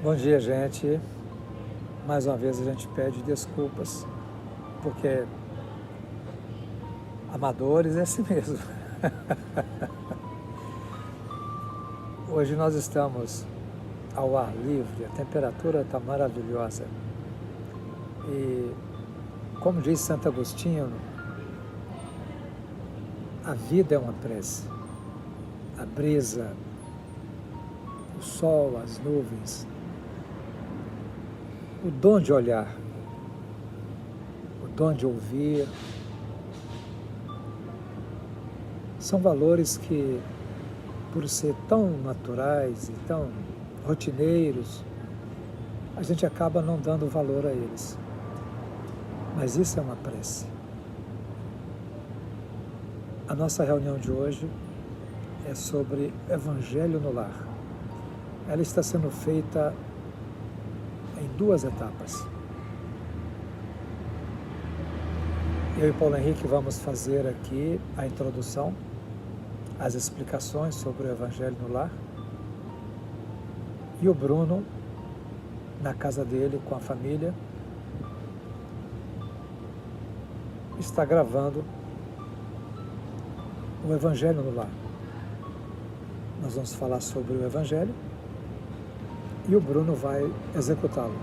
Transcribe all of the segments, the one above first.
Bom dia, gente. Mais uma vez a gente pede desculpas, porque amadores é assim mesmo. Hoje nós estamos ao ar livre, a temperatura está maravilhosa. E, como diz Santo Agostinho, a vida é uma prece. A brisa, o sol, as nuvens, o dom de olhar, o dom de ouvir, são valores que, por ser tão naturais e tão rotineiros, a gente acaba não dando valor a eles. Mas isso é uma prece. A nossa reunião de hoje é sobre Evangelho no Lar. Ela está sendo feita em 2 etapas. Eu e Paulo Henrique vamos fazer aqui a introdução, as explicações sobre o Evangelho no Lar. E o Bruno, na casa dele, com a família, está gravando o Evangelho no Lar. Nós vamos falar sobre o Evangelho e o Bruno vai executá-lo,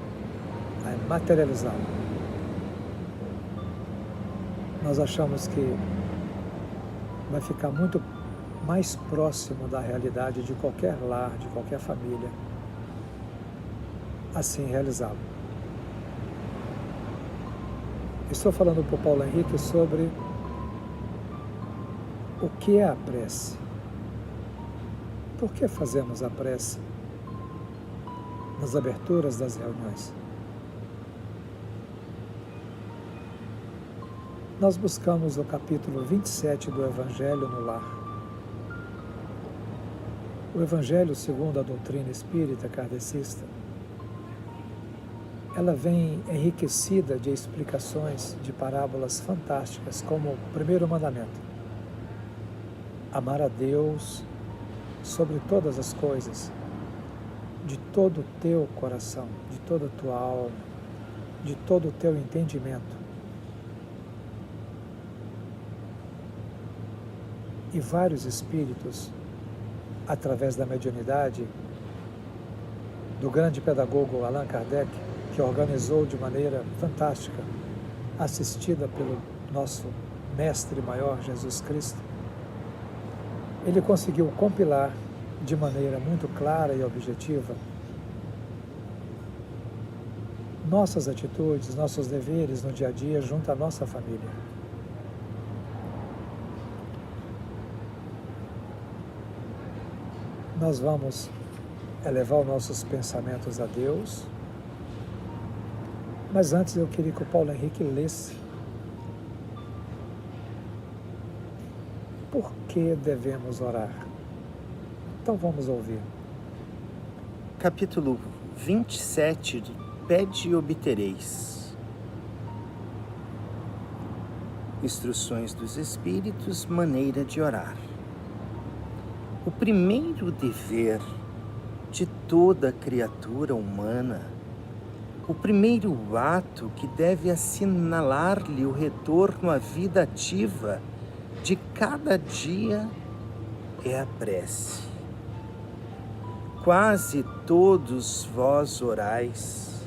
vai materializá-lo. Nós achamos que vai ficar muito mais próximo da realidade de qualquer lar, de qualquer família, assim realizá-lo. Estou falando para o Paulo Henrique sobre o que é a prece. Por que fazemos a prece nas aberturas das reuniões? Nós buscamos o capítulo 27 do Evangelho no Lar. O Evangelho, segundo a doutrina espírita kardecista, ela vem enriquecida de explicações de parábolas fantásticas, como o primeiro mandamento: amar a Deus sobre todas as coisas, de todo o teu coração, de toda a tua alma, de todo o teu entendimento. E vários espíritos, através da mediunidade do grande pedagogo Allan Kardec, que organizou de maneira fantástica, assistida pelo nosso mestre maior, Jesus Cristo, ele conseguiu compilar de maneira muito clara e objetiva nossas atitudes, nossos deveres no dia a dia junto à nossa família. Nós vamos elevar os nossos pensamentos a Deus, mas antes eu queria que o Paulo Henrique lesse. Por que devemos orar? Então vamos ouvir. Capítulo 27 de Pede e Obtereis. Instruções dos Espíritos, maneira de orar. O primeiro dever de toda criatura humana, o primeiro ato que deve assinalar-lhe o retorno à vida ativa de cada dia é a prece. Quase todos vós orais,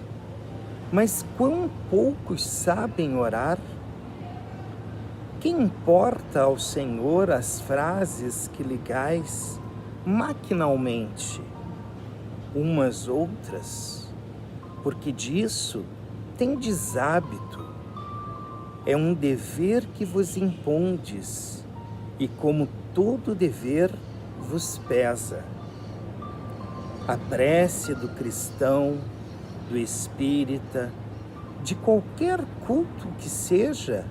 mas quão poucos sabem orar? Que importa ao Senhor as frases que ligais maquinalmente umas outras, porque disso tendes hábito. É um dever que vos impondes, e como todo dever vos pesa. A prece do cristão, do espírita, de qualquer culto que seja,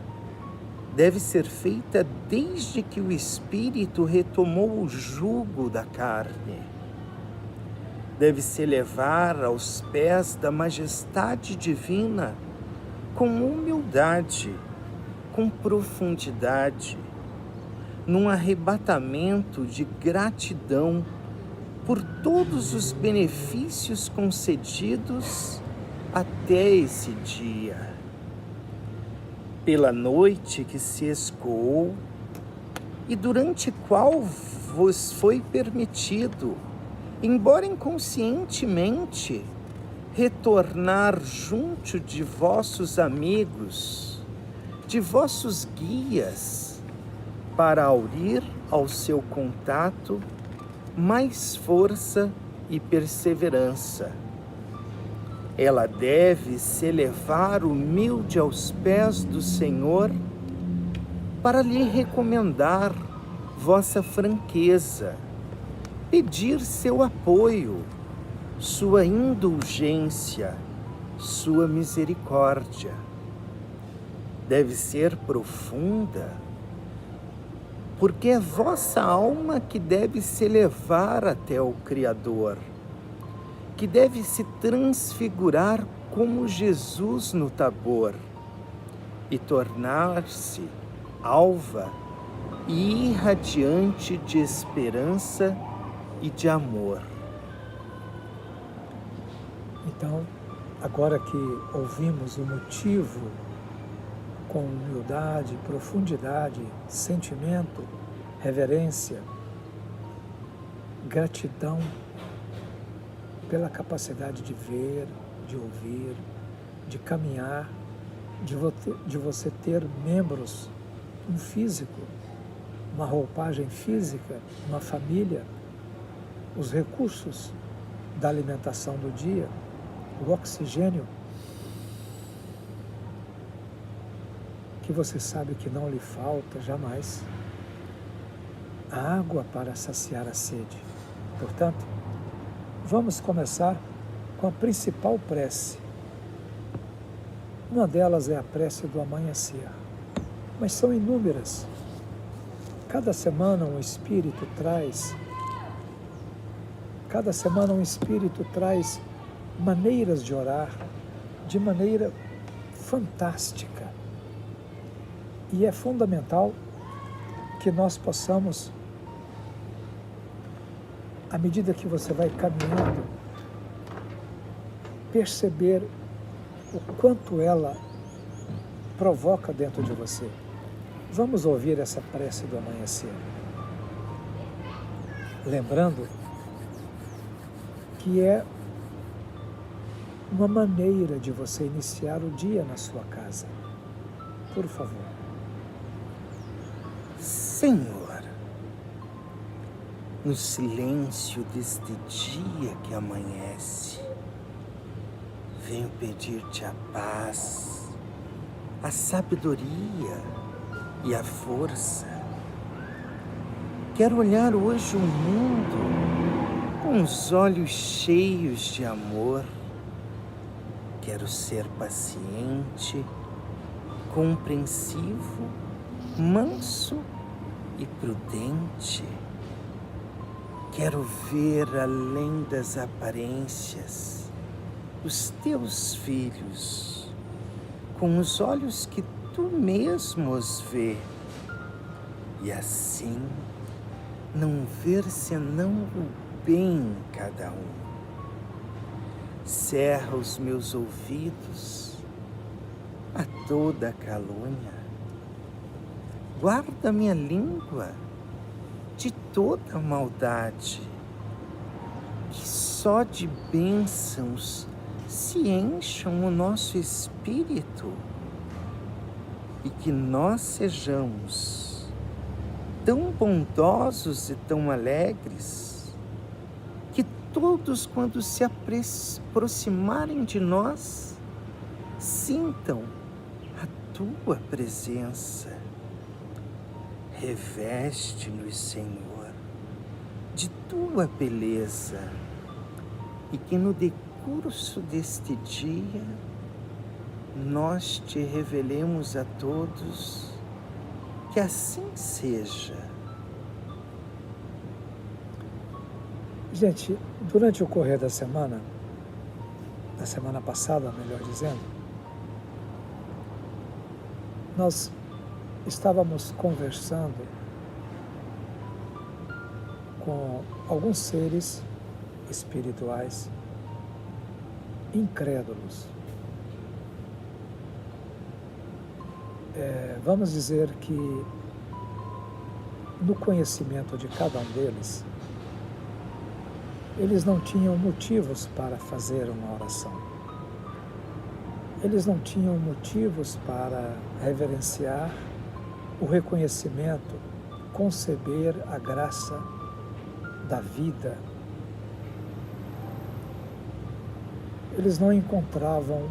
deve ser feita desde que o espírito retomou o jugo da carne. Deve se elevar aos pés da majestade divina com humildade, com profundidade, num arrebatamento de gratidão por todos os benefícios concedidos até esse dia, pela noite que se escoou e durante qual vos foi permitido, embora inconscientemente, retornar junto de vossos amigos, de vossos guias, para aurir ao seu contato mais força e perseverança. Ela deve se elevar humilde aos pés do Senhor para lhe recomendar vossa franqueza, pedir seu apoio, sua indulgência, sua misericórdia. Deve ser profunda, porque é vossa alma que deve se elevar até o Criador, que deve se transfigurar como Jesus no Tabor e tornar-se alva e irradiante de esperança e de amor. Então, agora que ouvimos o motivo com humildade, profundidade, sentimento, reverência, gratidão pela capacidade de ver, de ouvir, de caminhar, de você ter membros, um físico, uma roupagem física, uma família, os recursos da alimentação do dia, o oxigênio, que você sabe que não lhe falta jamais, a água para saciar a sede. Portanto, vamos começar com a principal prece. Uma delas é a prece do amanhecer, mas são inúmeras. Cada semana um espírito traz maneiras de orar de maneira fantástica. E é fundamental que nós possamos, à medida que você vai caminhando, perceber o quanto ela provoca dentro de você. Vamos ouvir essa prece do amanhecer. Lembrando que é uma maneira de você iniciar o dia na sua casa. Por favor. Senhor, no silêncio deste dia que amanhece, venho pedir-te a paz, a sabedoria e a força. Quero olhar hoje o mundo com os olhos cheios de amor. Quero ser paciente, compreensivo, manso e prudente. Quero ver além das aparências os teus filhos, com os olhos que tu mesmo os vê, e assim não ver senão o bem em cada um. Cerra os meus ouvidos a toda a calúnia. Guarda minha língua de toda a maldade. Que só de bênçãos se encham o nosso espírito e que nós sejamos tão bondosos e tão alegres que todos, quando se aproximarem de nós, sintam a tua presença. Reveste-nos, Senhor, de tua beleza e que no decurso deste dia nós te revelemos a todos. Que assim seja. Gente, durante o correr da semana passada, melhor dizendo, nós estávamos conversando com alguns seres espirituais incrédulos. Vamos dizer que no conhecimento de cada um deles, eles não tinham motivos para fazer uma oração. Eles não tinham motivos para reverenciar o reconhecimento, conceber a graça da vida. Eles não encontravam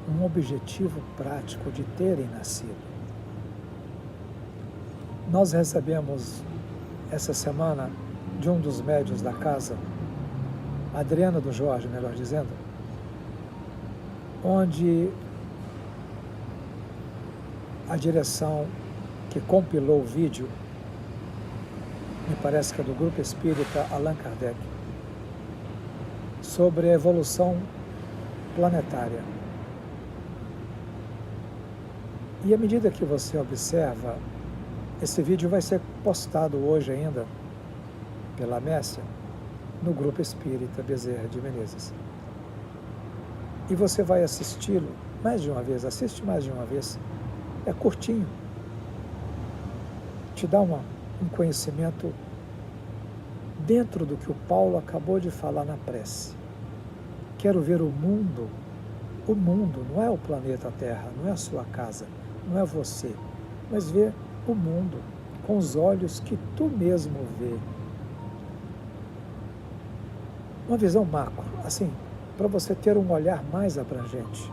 um objetivo prático de terem nascido. Nós recebemos essa semana de um dos médiuns da casa, Adriana do Jorge, melhor dizendo, onde a direção que compilou o vídeo, me parece que é do Grupo Espírita Allan Kardec, sobre a evolução planetária. E à medida que você observa, esse vídeo vai ser postado hoje ainda, pela Messia, no Grupo Espírita Bezerra de Menezes. E você vai assisti-lo mais de uma vez, assiste mais de uma vez. É curtinho. Te dá um conhecimento dentro do que o Paulo acabou de falar na prece. Quero ver o mundo, não é o planeta Terra, não é a sua casa, não é você, mas ver o mundo com os olhos que tu mesmo vê. Uma visão macro, assim, para você ter um olhar mais abrangente.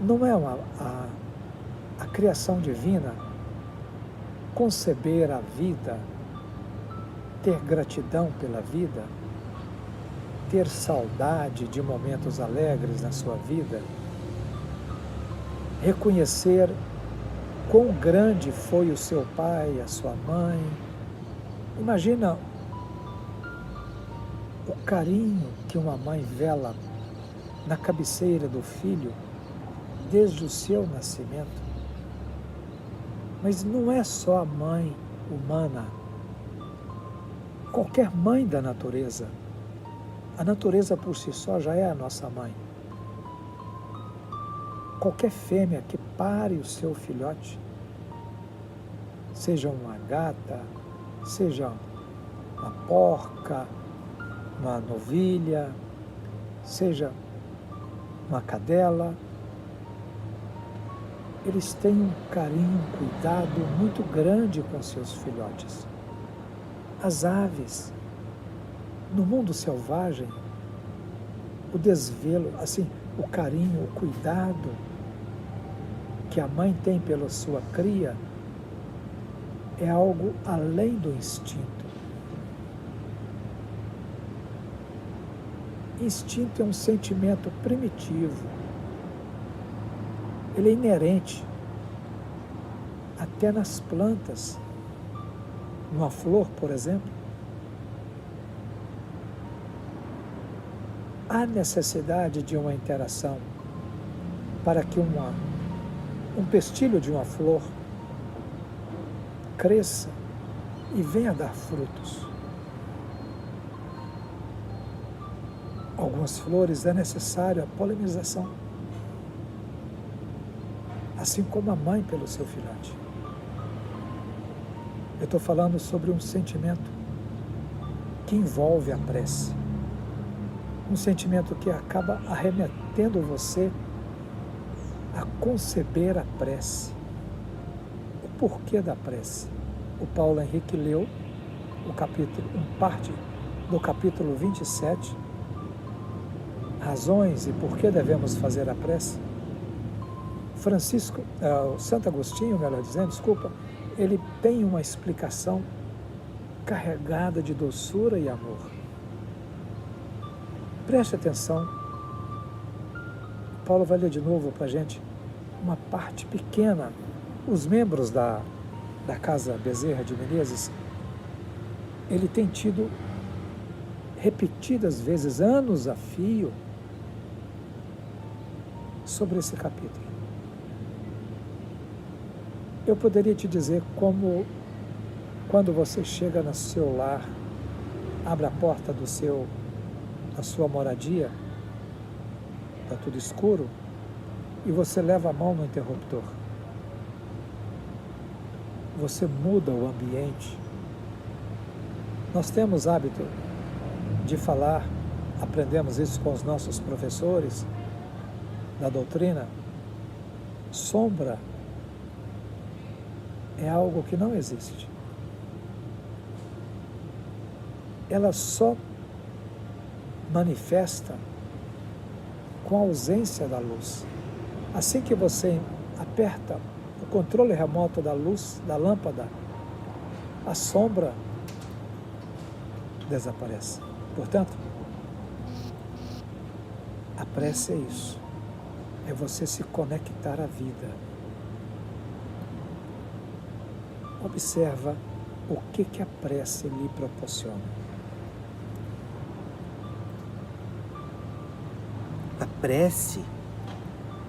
Não é a criação divina conceber a vida, ter gratidão pela vida, ter saudade de momentos alegres na sua vida, reconhecer quão grande foi o seu pai, a sua mãe. Imagina o carinho que uma mãe vela na cabeceira do filho desde o seu nascimento. Mas não é só a mãe humana. Qualquer mãe da natureza. A natureza por si só já é a nossa mãe. Qualquer fêmea que pare o seu filhote, seja uma gata, seja uma porca, uma novilha, seja uma cadela, eles têm um carinho, um cuidado muito grande com seus filhotes. As aves, no mundo selvagem, o desvelo, assim, o carinho, o cuidado que a mãe tem pela sua cria é algo além do instinto. Instinto é um sentimento primitivo. Ele é inerente até nas plantas. Numa flor, por exemplo, há necessidade de uma interação para que um pestilho de uma flor cresça e venha dar frutos. Algumas flores é necessário a polinização, assim como a mãe pelo seu filhote. Eu estou falando sobre um sentimento que envolve a prece, um sentimento que acaba arremetendo você a conceber a prece. O porquê da prece? O Paulo Henrique leu parte do capítulo 27, razões e por que devemos fazer a prece. Santo Agostinho, melhor dizendo, ele tem uma explicação carregada de doçura e amor. Preste atenção. Paulo vai ler de novo para a gente uma parte pequena. Os membros da Casa Bezerra de Menezes, ele tem tido repetidas vezes, anos a fio, sobre esse capítulo. Eu poderia te dizer como Quando você chega no seu lar, abre a porta da sua moradia, está tudo escuro, e você leva a mão no interruptor. Você muda o ambiente. Nós temos hábito de falar, aprendemos isso com os nossos professores da doutrina. Sombra é algo que não existe. Ela só manifesta com a ausência da luz. Assim que você aperta o controle remoto da luz, da lâmpada, a sombra desaparece. Portanto, a prece é isso. É você se conectar à vida. Observa o que a prece lhe proporciona. A prece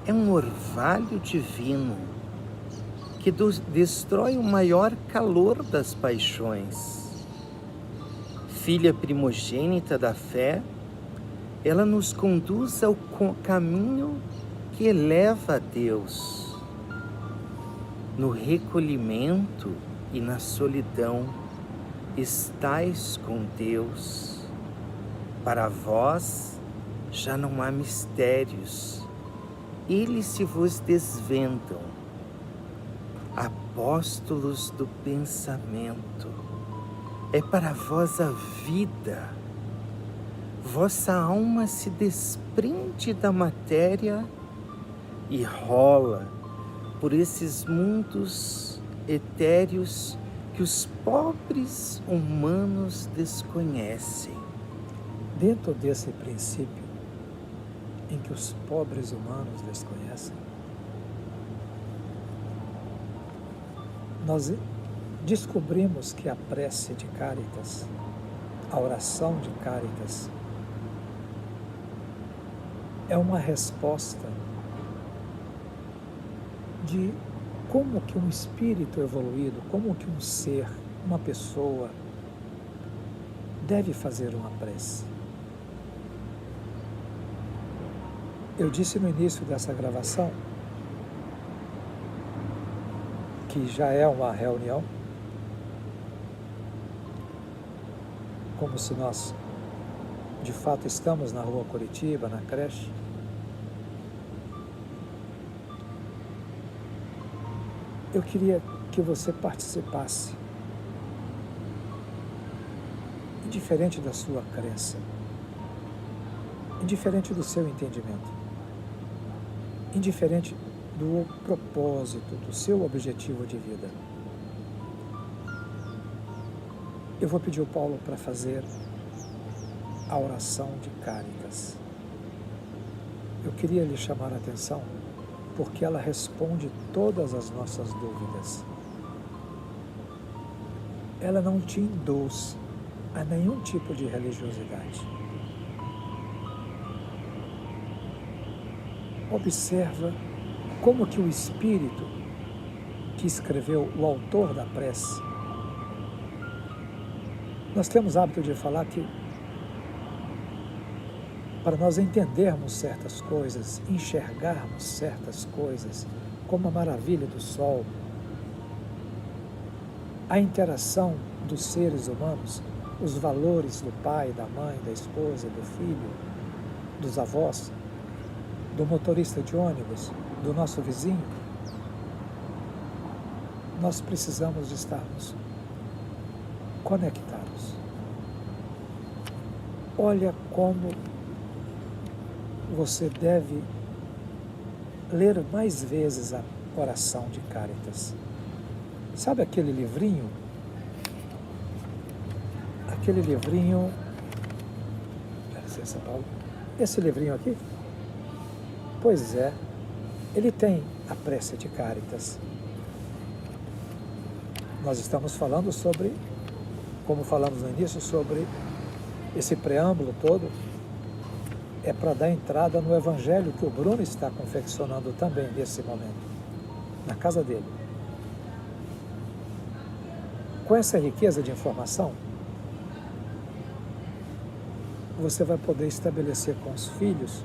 é um orvalho divino que destrói o maior calor das paixões. Filha primogênita da fé, ela nos conduz ao caminho que eleva a Deus. No recolhimento e na solidão estais com Deus. Para vós já não há mistérios, eles se vos desvendam. Apóstolos do pensamento, é para vós a vida. Vossa alma se desprende da matéria e rola por esses mundos etéreos que os pobres humanos desconhecem. Dentro desse princípio em que os pobres humanos desconhecem, nós descobrimos que a prece de Cáritas, a oração de Cáritas, é uma resposta de como que um espírito evoluído, como que um ser, uma pessoa, deve fazer uma prece. Eu disse no início dessa gravação que já é uma reunião, como se nós, de fato, estamos na rua Curitiba, na creche. Eu queria que você participasse, indiferente da sua crença, indiferente do seu entendimento, indiferente do propósito, do seu objetivo de vida. Eu vou pedir ao Paulo para fazer a oração de Cáritas. Eu queria lhe chamar a atenção porque ela responde todas as nossas dúvidas. Ela não te induz a nenhum tipo de religiosidade. Observa como que o Espírito que escreveu, o autor da prece, nós temos hábito de falar que para nós entendermos certas coisas, enxergarmos certas coisas, como a maravilha do sol, a interação dos seres humanos, os valores do pai, da mãe, da esposa, do filho, dos avós, do motorista de ônibus, do nosso vizinho, nós precisamos de estarmos conectados. Olha como você deve ler mais vezes a oração de Cáritas. Sabe aquele livrinho? Aquele livrinho... Dá licença, Paulo. Esse livrinho aqui? Pois é, ele tem a prece de Cáritas. Nós estamos falando sobre, como falamos no início, sobre esse preâmbulo todo, é para dar entrada no Evangelho que o Bruno está confeccionando também nesse momento, na casa dele. com essa riqueza de informação, você vai poder estabelecer com os filhos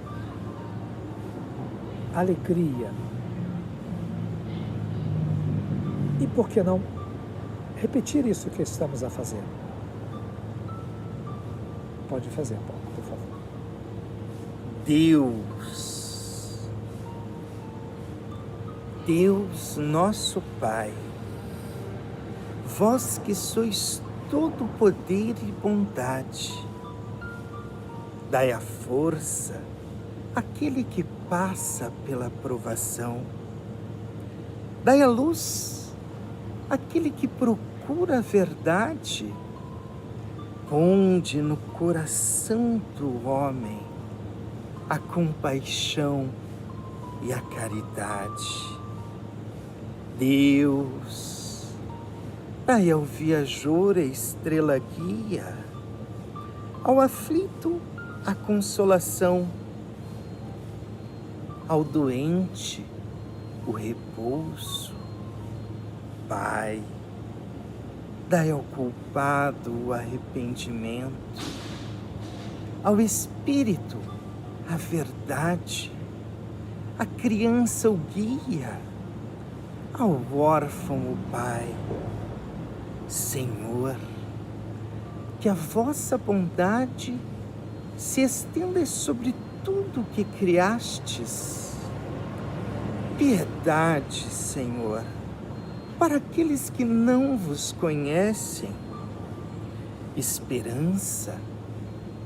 alegria. E por que não repetir isso que estamos a fazer? Pode fazer, Paulo, por favor. Deus nosso Pai, vós que sois todo poder e bondade, dai a força àquele que passa pela provação, dai a luz àquele que procura a verdade, ponde no coração do homem a compaixão e a caridade. Deus, dai ao viajor a estrela guia, ao aflito a consolação, ao doente o repouso. Pai, dai ao culpado o arrependimento, ao espírito a verdade, à criança o guia, ao órfão o Pai. Senhor, que a vossa bondade se estenda sobre tudo que criastes. Piedade, Senhor, para aqueles que não vos conhecem. Esperança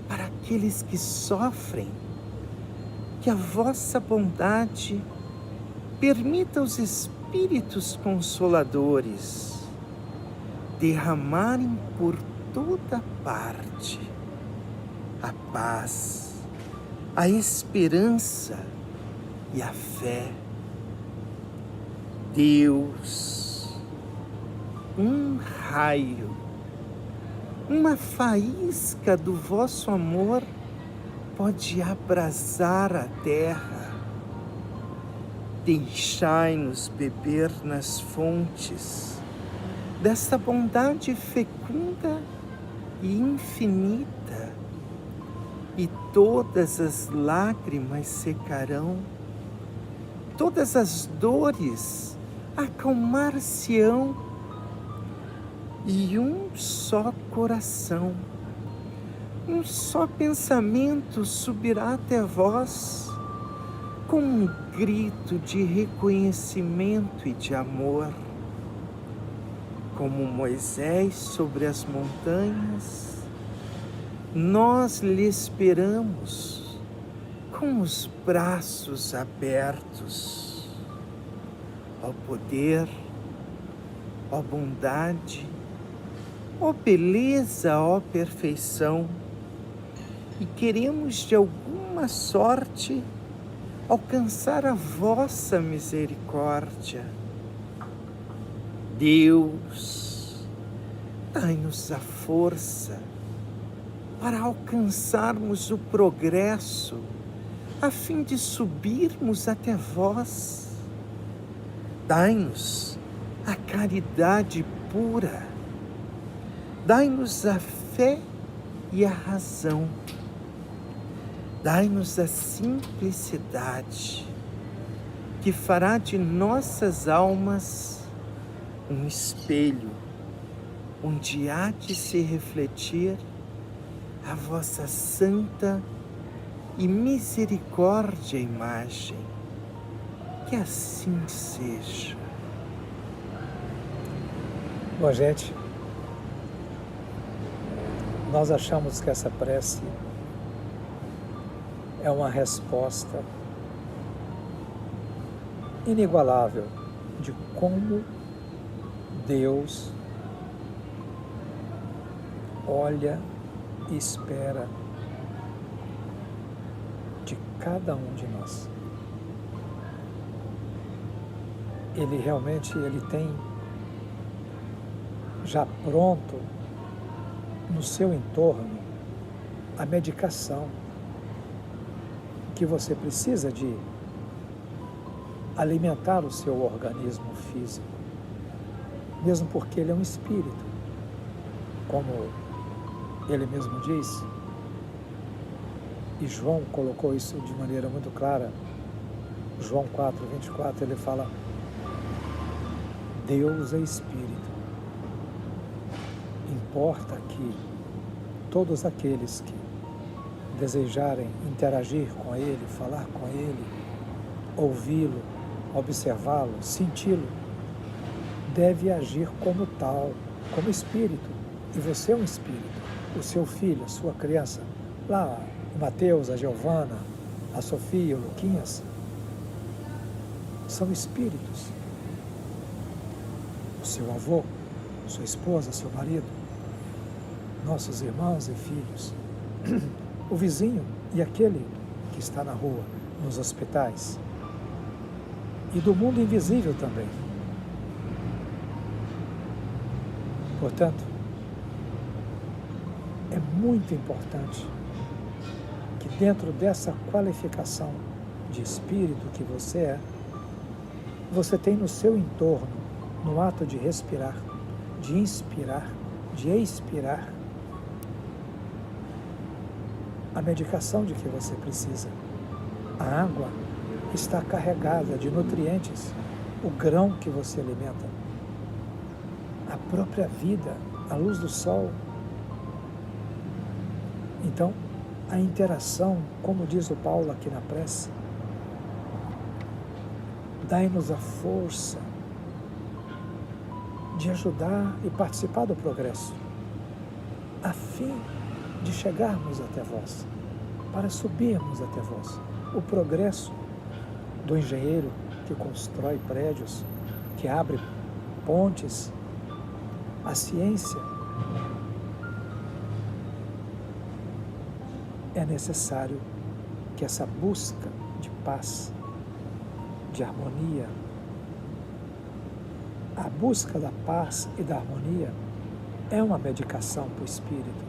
para aqueles que sofrem. Que a vossa bondade permita aos Espíritos Consoladores derramarem por toda parte a paz, a esperança e a fé. Deus, um raio, uma faísca do vosso amor pode abrasar a terra. Deixai-nos beber nas fontes desta bondade fecunda e infinita, e todas as lágrimas secarão, todas as dores acalmar-se-ão, e um só coração, um só pensamento subirá até vós, com um grito de reconhecimento e de amor. Como Moisés sobre as montanhas, nós lhe esperamos com os braços abertos. Ó poder, ó bondade, ó beleza, ó perfeição, e queremos de alguma sorte alcançar a vossa misericórdia. Deus, dai-nos a força para alcançarmos o progresso, a fim de subirmos até vós. Dai-nos a caridade pura, dai-nos a fé e a razão, dai-nos a simplicidade, que fará de nossas almas um espelho, onde há de se refletir a vossa santa e misericórdia imagem. Que assim seja. Bom, gente, nós achamos que essa prece é uma resposta inigualável de como Deus olha e espera de cada um de nós. Ele realmente tem já pronto no seu entorno a medicação que você precisa de alimentar o seu organismo físico, mesmo porque ele é um espírito. como ele mesmo diz, e João colocou isso de maneira muito clara, João 4:24, ele fala: Deus é Espírito. Importa que todos aqueles que desejarem interagir com Ele, falar com Ele, ouvi-lo, observá-lo, senti-lo, deve agir como tal, como Espírito. E você é um Espírito. O seu filho, a sua criança, lá, o Mateus, a Giovana, a Sofia, o Luquinhas, são Espíritos. O seu avô, sua esposa, seu marido, nossos irmãos e filhos, o vizinho e aquele que está na rua, nos hospitais, e do mundo invisível também. Portanto, é muito importante que dentro dessa qualificação de espírito que você é, você tem no seu entorno, no ato de respirar, de inspirar, de expirar, a medicação de que você precisa. A água está carregada de nutrientes, o grão que você alimenta, a própria vida, a luz do sol. Então, a interação, como diz o Paulo aqui na prece, dai-nos a força de ajudar e participar do progresso, a fim de chegarmos até vós, para subirmos até vós. O progresso do engenheiro que constrói prédios, que abre pontes, a ciência, é necessário que essa busca de paz, de harmonia, a busca da paz e da harmonia é uma medicação para o espírito,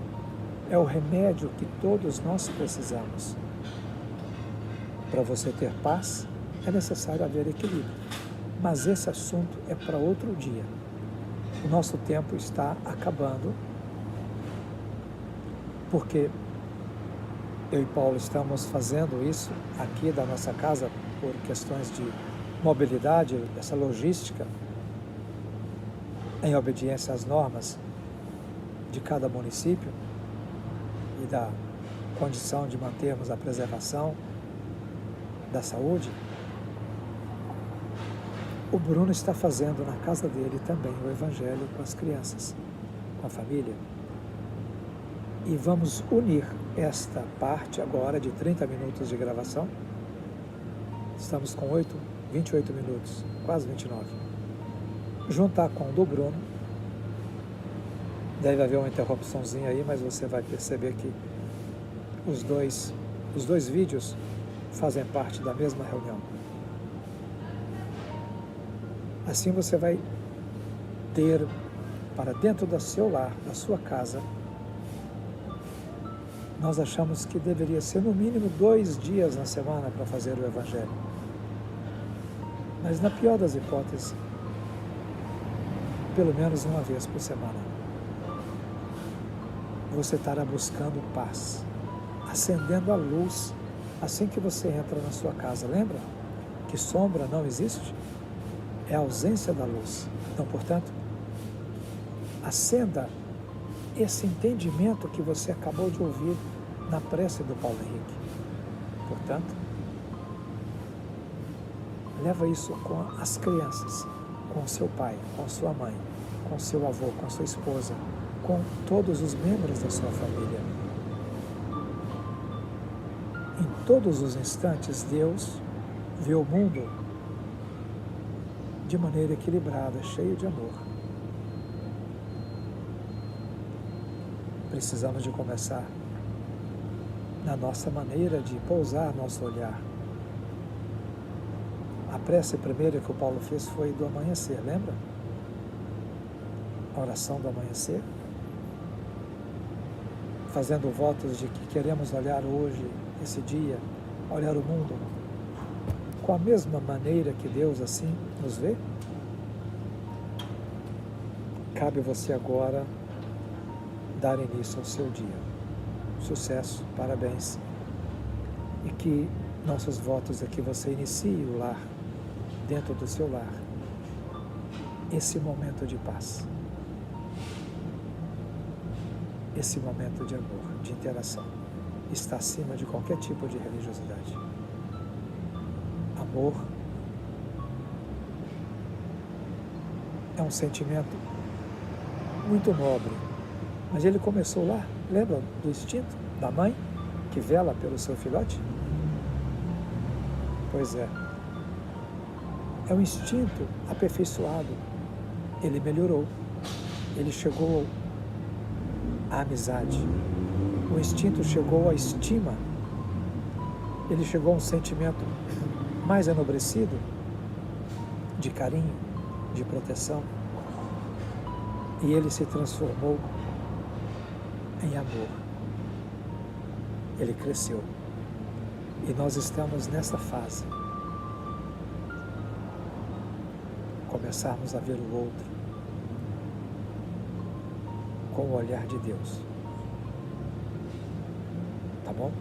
é o remédio que todos nós precisamos. Para você ter paz, é necessário haver equilíbrio, mas esse assunto é para outro dia. O nosso tempo está acabando, porque eu e Paulo estamos fazendo isso aqui da nossa casa por questões de mobilidade, dessa logística, em obediência às normas de cada município e da condição de mantermos a preservação da saúde. O Bruno está fazendo na casa dele também o Evangelho com as crianças, com a família. E vamos unir esta parte agora de 30 minutos de gravação. Estamos com 28 minutos, quase 29. Juntar com o do Bruno. Deve haver uma interrupçãozinha aí, mas você vai perceber que os dois vídeos fazem parte da mesma reunião. Assim você vai ter para dentro do seu lar, da sua casa. Nós achamos que deveria ser no mínimo 2 dias na semana para fazer o Evangelho. Mas na pior das hipóteses, pelo menos uma vez por semana. Você estará buscando paz, acendendo a luz assim que você entra na sua casa. Lembra que sombra não existe? É a ausência da luz. Então, portanto, acenda esse entendimento que você acabou de ouvir na prece do Paulo Henrique. Portanto, leva isso com as crianças, com seu pai, com sua mãe, com seu avô, com sua esposa, com todos os membros da sua família. Em todos os instantes, Deus vê o mundo de maneira equilibrada, cheio de amor. Precisamos de começar na nossa maneira de pousar nosso olhar. A prece primeira que o Paulo fez foi do amanhecer, lembra? A oração do amanhecer. Fazendo votos de que queremos olhar hoje, esse dia, olhar o mundo com a mesma maneira que Deus assim nos vê. Cabe você agora dar início ao seu dia. Sucesso, parabéns. E que nossos votos é que você inicie o lar, dentro do seu lar, esse momento de paz, esse momento de amor, de interação, está acima de qualquer tipo de religiosidade. Amor é um sentimento muito nobre, mas ele começou lá, lembra do instinto da mãe que vela pelo seu filhote? Pois é um instinto aperfeiçoado, ele melhorou, ele chegou à amizade, o instinto chegou à estima, ele chegou a um sentimento mais enobrecido de carinho, de proteção, e ele se transformou em amor. Ele cresceu. E nós estamos nessa fase. Começarmos a ver o outro com o olhar de Deus. Tá bom?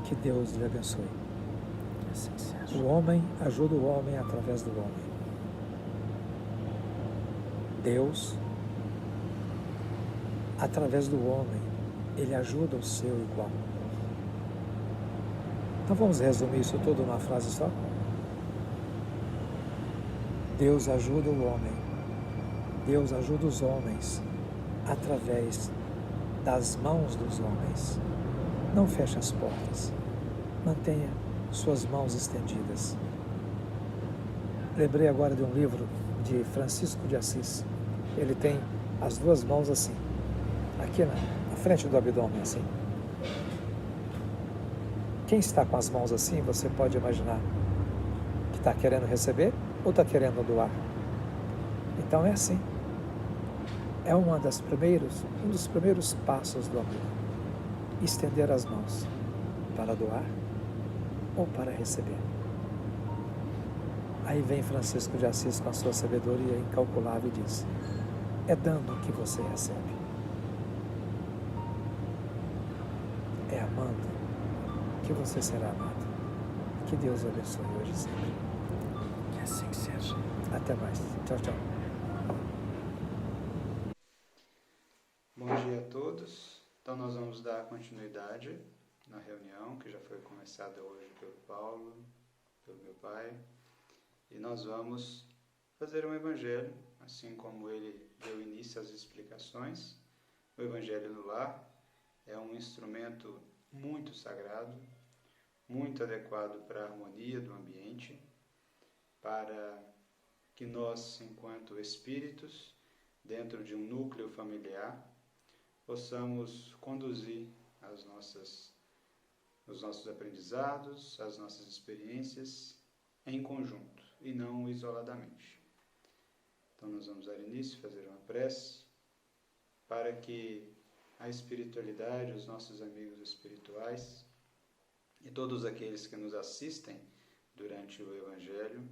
Que Deus lhe abençoe. O homem ajuda o homem através do homem. Deus, através do homem, ele ajuda o seu igual. Então vamos resumir isso tudo numa frase só? Deus ajuda o homem. Deus ajuda os homens através das mãos dos homens. Não feche as portas. Mantenha suas mãos estendidas. Lembrei agora de um livro de Francisco de Assis. Ele tem as duas mãos assim, aqui na frente do abdômen assim. Quem está com as mãos assim, você pode imaginar que está querendo receber ou está querendo doar. Então é assim. É um dos primeiros passos do amor. Estender as mãos para doar ou para receber. Aí vem Francisco de Assis com a sua sabedoria incalculável e diz: é dando que você recebe. É amando que você será amado. Que Deus o abençoe hoje e sempre. Que assim seja. Até mais. Tchau, tchau. Bom dia a todos. Então nós vamos dar continuidade na reunião que já foi começada hoje pelo Paulo, pelo meu pai. E nós vamos fazer um evangelho, assim como ele deu início às explicações. O evangelho no lar é um instrumento muito sagrado, muito adequado para a harmonia do ambiente, para que nós, enquanto espíritos, dentro de um núcleo familiar, possamos conduzir os nossos aprendizados, as nossas experiências em conjunto e não isoladamente. Então nós vamos dar início, fazer uma prece para que a espiritualidade, os nossos amigos espirituais e todos aqueles que nos assistem durante o Evangelho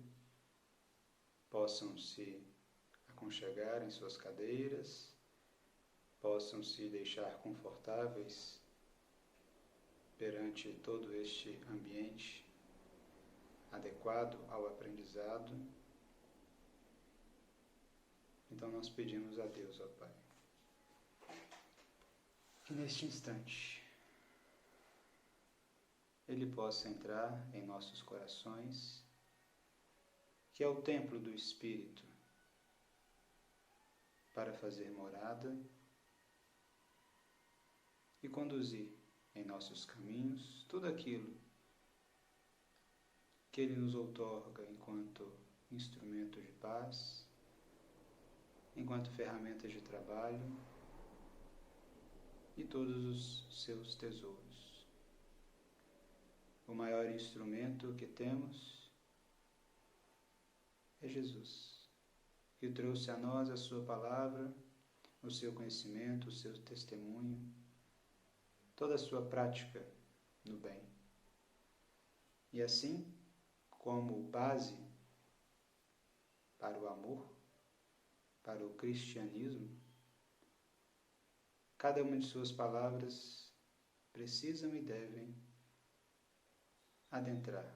possam se aconchegar em suas cadeiras, possam se deixar confortáveis perante todo este ambiente adequado ao aprendizado. Então nós pedimos a Deus, ó Pai, que neste instante Ele possa entrar em nossos corações, que é o templo do Espírito, para fazer morada e conduzir em nossos caminhos tudo aquilo que Ele nos outorga enquanto instrumento de paz, enquanto ferramentas de trabalho e todos os seus tesouros. O maior instrumento que temos é Jesus, que trouxe a nós a sua palavra, o seu conhecimento, o seu testemunho, toda a sua prática no bem. E assim, como base para o amor, para o cristianismo, cada uma de suas palavras precisam e devem adentrar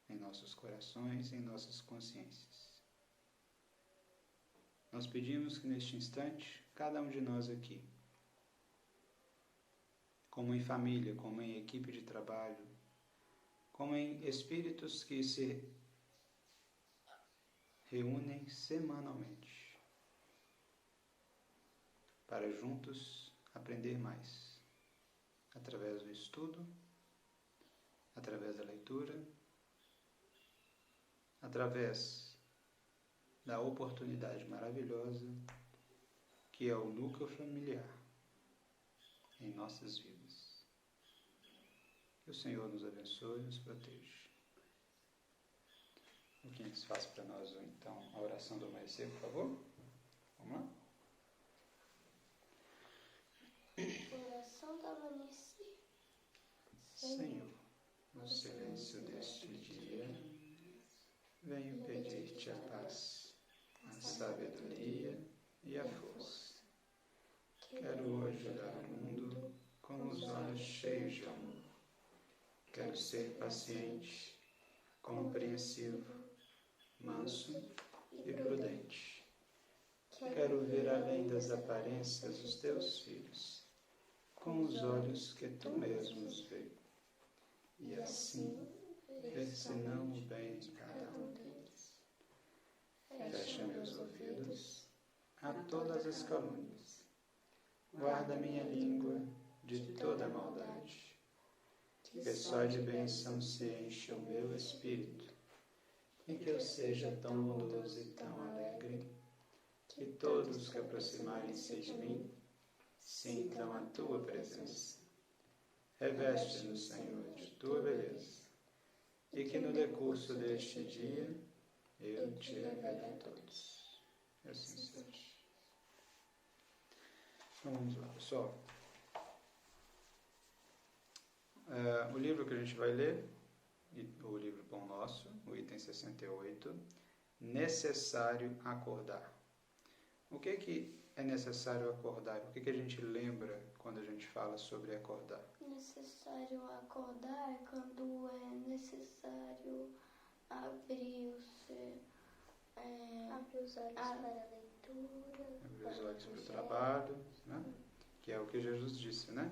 em nossos corações, em nossas consciências. Nós pedimos que neste instante, cada um de nós aqui, como em família, como em equipe de trabalho, como em espíritos que se reúnem semanalmente para juntos aprender mais, através do estudo, através da leitura, através da oportunidade maravilhosa que é o núcleo familiar em nossas vidas. Que o Senhor nos abençoe e nos proteja. O que se faz para nós, então, a oração do amanhecer, por favor? Vamos lá? Oração do amanhecer. Senhor, no silêncio deste dia, venho pedir-te a paz, a sabedoria e a força. Quero hoje olhar o mundo com os olhos cheios de amor. Quero ser paciente, compreensivo, manso e prudente. Quero ver além das aparências os teus filhos, com os olhos que tu mesmo os vês, e assim ver se não o bem de cada um deles. Fecha meus ouvidos a todas as calúnias. Guarda minha língua de toda maldade. Que só de bênção se enche o meu espírito, e que eu seja tão bondoso e tão alegre, que todos que aproximarem-se de mim sintam a tua presença. Reveste-nos, Senhor, de tua beleza, e que no decurso deste dia eu te revele a todos. E assim seja. Então vamos lá, pessoal. O livro que a gente vai ler, o livro Pão Nosso, o item 68, necessário acordar. O que é necessário acordar? O que a gente lembra quando a gente fala sobre acordar? Necessário acordar é quando é necessário abrir os olhos para a leitura. Abrir os olhos para o trabalho, né? Que é o que Jesus disse, né?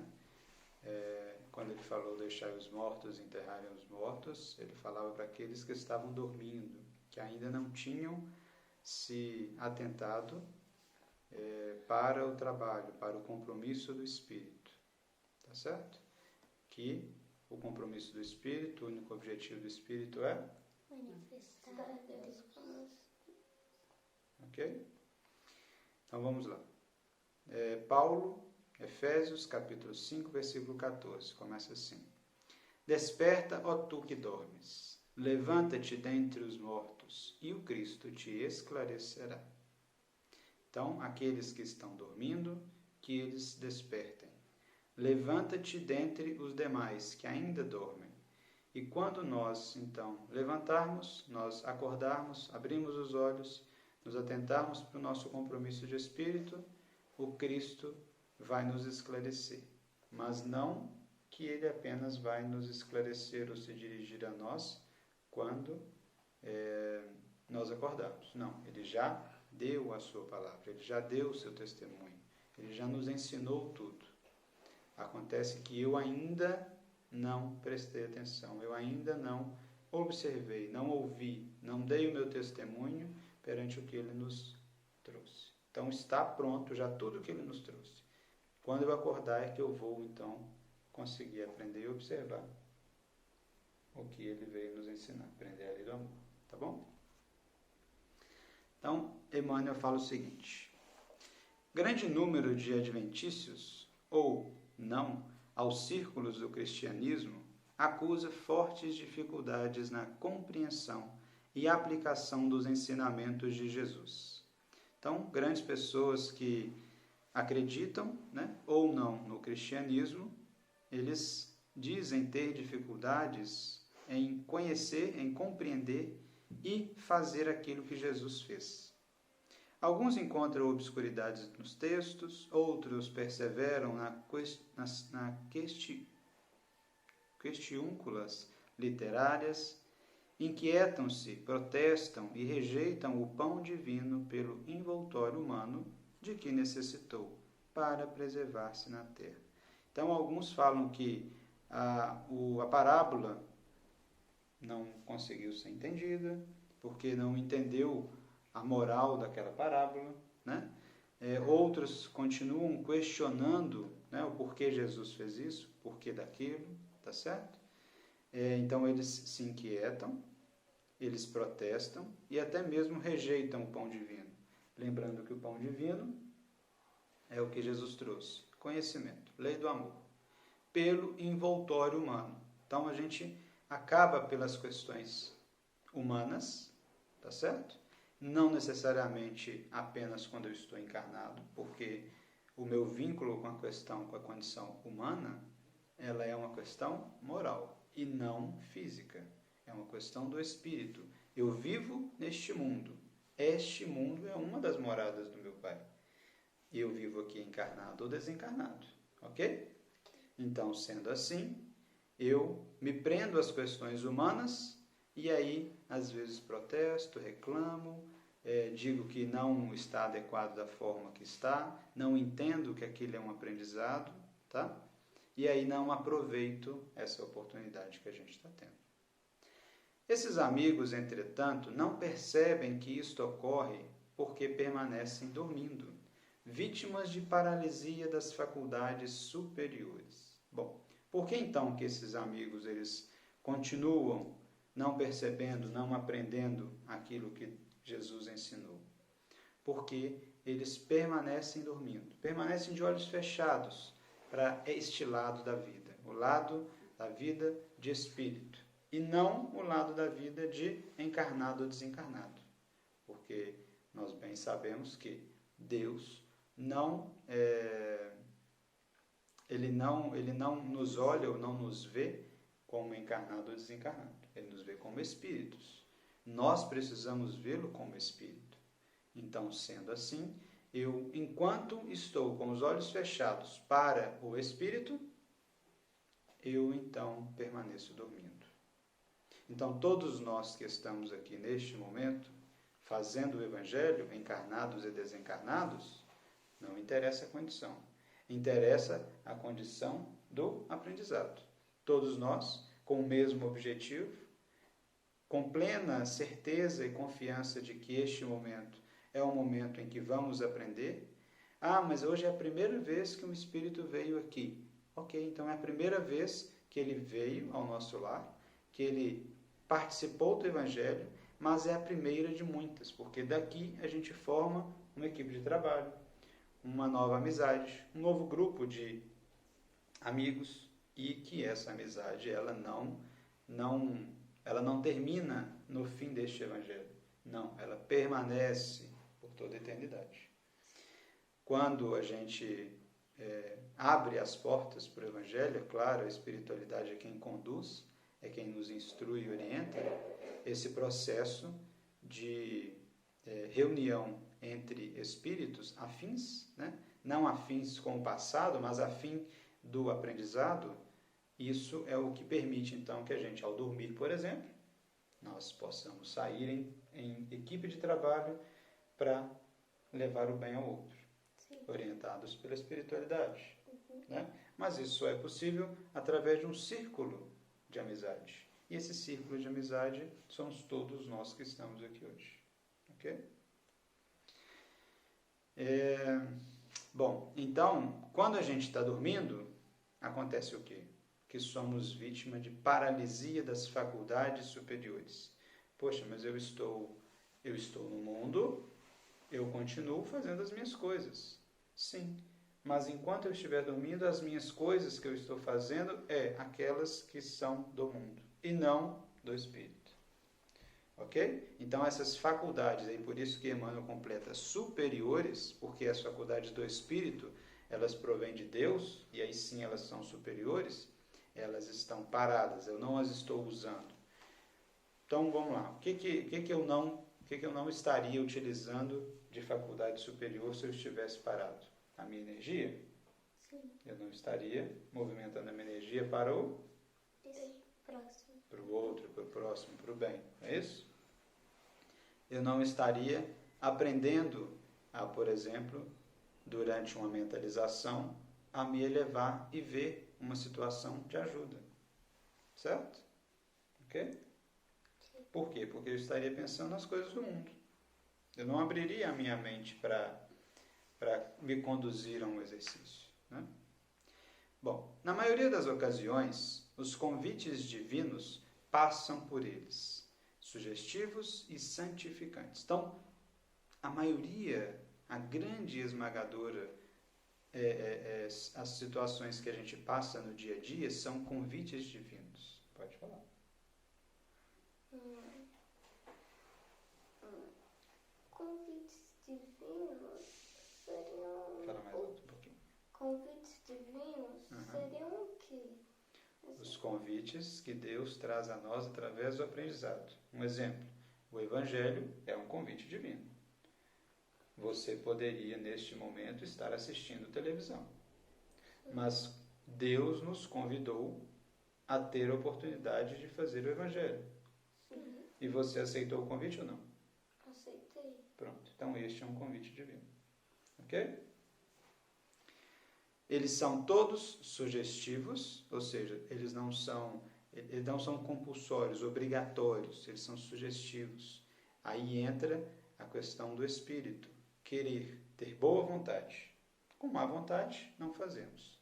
Quando ele falou deixar os mortos enterrarem os mortos, ele falava para aqueles que estavam dormindo, que ainda não tinham se atentado para o trabalho, para o compromisso do Espírito. Tá certo? Que o compromisso do Espírito, o único objetivo do Espírito é? Manifestar a Deus conosco. Ok? Então vamos lá. Paulo, Efésios capítulo 5, versículo 14, começa assim: Desperta, ó tu que dormes, levanta-te dentre os mortos, e o Cristo te esclarecerá. Então, aqueles que estão dormindo, que eles despertem. Levanta-te dentre os demais que ainda dormem. E quando nós, então, levantarmos, nós acordarmos, abrimos os olhos, nos atentarmos para o nosso compromisso de espírito, o Cristo vai nos esclarecer. Mas não que Ele apenas vai nos esclarecer ou se dirigir a nós quando nós acordarmos. Não, Ele já deu a sua palavra, Ele já deu o seu testemunho, Ele já nos ensinou tudo. Acontece que eu ainda não prestei atenção, eu ainda não observei, não ouvi, não dei o meu testemunho perante o que Ele nos trouxe. Então está pronto já tudo o que Ele nos trouxe. Quando eu acordar é que eu vou então conseguir aprender e observar o que Ele veio nos ensinar, aprender a lei do amor. Tá bom? Então, Emmanuel fala o seguinte: grande número de adventícios, ou não, aos círculos do cristianismo, acusa fortes dificuldades na compreensão e aplicação dos ensinamentos de Jesus. Então, grandes pessoas que acreditam, né, ou não no cristianismo, eles dizem ter dificuldades em conhecer, em compreender e fazer aquilo que Jesus fez. Alguns encontram obscuridades nos textos, outros perseveram questiúnculas literárias, inquietam-se, protestam e rejeitam o pão divino pelo envoltório humano de que necessitou para preservar-se na terra. Então, alguns falam que a parábola não conseguiu ser entendida, porque não entendeu a moral daquela parábola, né? Outros continuam questionando, né, o porquê Jesus fez isso, o porquê daquilo, tá certo? Então eles se inquietam, eles protestam e até mesmo rejeitam o pão divino. Lembrando que o pão divino é o que Jesus trouxe, conhecimento, lei do amor, pelo envoltório humano. Então a gente acaba pelas questões humanas, tá certo? Não necessariamente apenas quando eu estou encarnado, porque o meu vínculo com a condição humana, ela é uma questão moral e não física. É uma questão do espírito. Eu vivo neste mundo. Este mundo é uma das moradas do meu Pai. Eu vivo aqui encarnado ou desencarnado, ok? Então, sendo assim, eu me prendo às questões humanas e aí, às vezes, protesto, reclamo, digo que não está adequado da forma que está, não entendo que aquilo é um aprendizado, tá? E aí não aproveito essa oportunidade que a gente está tendo. Esses amigos, entretanto, não percebem que isto ocorre porque permanecem dormindo, vítimas de paralisia das faculdades superiores. Bom, por que então que esses amigos eles continuam não percebendo, não aprendendo aquilo que Jesus ensinou? Porque eles permanecem dormindo, permanecem de olhos fechados para este lado da vida, o lado da vida de espírito, e não o lado da vida de encarnado ou desencarnado. Porque nós bem sabemos que Deus ele não nos olha ou não nos vê como encarnado ou desencarnado. Ele nos vê como espíritos. Nós precisamos vê-lo como espírito. Então, sendo assim, eu, enquanto estou com os olhos fechados para o espírito, eu então permaneço dormindo. Então, todos nós que estamos aqui neste momento, fazendo o Evangelho, encarnados e desencarnados, não interessa a condição. Interessa a condição do aprendizado. Todos nós, com o mesmo objetivo, com plena certeza e confiança de que este momento é o momento em que vamos aprender. Mas hoje é a primeira vez que um espírito veio aqui. Ok, então é a primeira vez que ele veio ao nosso lar, que ele participou do Evangelho, mas é a primeira de muitas, porque daqui a gente forma uma equipe de trabalho, uma nova amizade, um novo grupo de amigos, e que essa amizade ela não termina no fim deste Evangelho. Não, ela permanece por toda a eternidade. Quando a gente abre as portas para o Evangelho, é claro, a espiritualidade é quem conduz, é quem nos instrui e orienta, esse processo de reunião entre espíritos afins, né? Não afins com o passado, mas afim do aprendizado. Isso é o que permite, então, que a gente, ao dormir, por exemplo, nós possamos sair em equipe de trabalho para levar o bem ao outro, sim, orientados pela espiritualidade. Né? Mas isso só é possível através de um círculo de amizade. E esse círculo de amizade somos todos nós que estamos aqui hoje. Ok? Bom, então, quando a gente está dormindo, acontece o quê? Que somos vítimas de paralisia das faculdades superiores. Poxa, mas eu estou no mundo, eu continuo fazendo as minhas coisas. Sim, mas enquanto eu estiver dormindo, as minhas coisas que eu estou fazendo aquelas que são do mundo e não do espírito. Ok? Então essas faculdades, aí por isso que Emmanuel completa superiores, porque as faculdades do espírito, elas provêm de Deus, e aí sim elas são superiores, elas estão paradas, eu não as estou usando. Então vamos lá, o que eu não estaria utilizando de faculdade superior se eu estivesse parado? A minha energia? Sim. Eu não estaria movimentando a minha energia para o Próximo. outro, para o próximo, para o bem. É isso? Eu não estaria aprendendo a, por exemplo, durante uma mentalização, a me elevar e ver uma situação de ajuda. Certo? Ok? Por quê? Porque eu estaria pensando nas coisas do mundo. Eu não abriria a minha mente para me conduzir a um exercício. Né? Bom, na maioria das ocasiões, os convites divinos passam por eles, sugestivos e santificantes. Então, a maioria, a grande esmagadora, as situações que a gente passa no dia a dia são convites divinos. Pode falar. Convites divinos seriam... Fala mais alto um pouquinho. Convites divinos seriam o quê? Os convites que Deus traz a nós através do aprendizado. Um exemplo, o Evangelho é um convite divino. Você poderia, neste momento, estar assistindo televisão. Mas Deus nos convidou a ter a oportunidade de fazer o Evangelho. Sim. E você aceitou o convite ou não? Aceitei. Pronto. Então, este é um convite divino. Ok? Eles são todos sugestivos, ou seja, eles não são compulsórios, obrigatórios, eles são sugestivos. Aí entra a questão do espírito, querer, ter boa vontade. Com má vontade, não fazemos.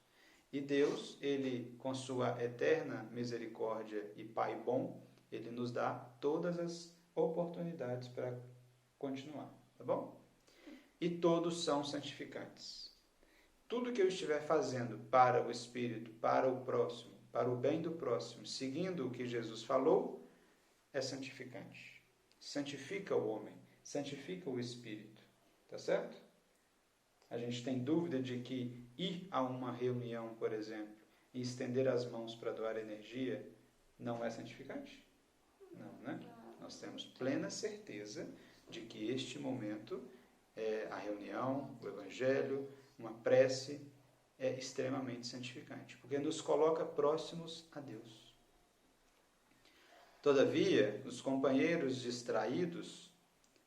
E Deus, Ele, com sua eterna misericórdia e Pai bom, Ele nos dá todas as oportunidades para continuar, tá bom? E todos são santificantes. Tudo que eu estiver fazendo para o Espírito, para o próximo, para o bem do próximo, seguindo o que Jesus falou, é santificante. Santifica o homem, santifica o Espírito. Tá certo? A gente tem dúvida de que ir a uma reunião, por exemplo, e estender as mãos para doar energia, não é santificante? Não, né? Nós temos plena certeza de que este momento, a reunião, o Evangelho, uma prece, é extremamente santificante, porque nos coloca próximos a Deus. Todavia, os companheiros distraídos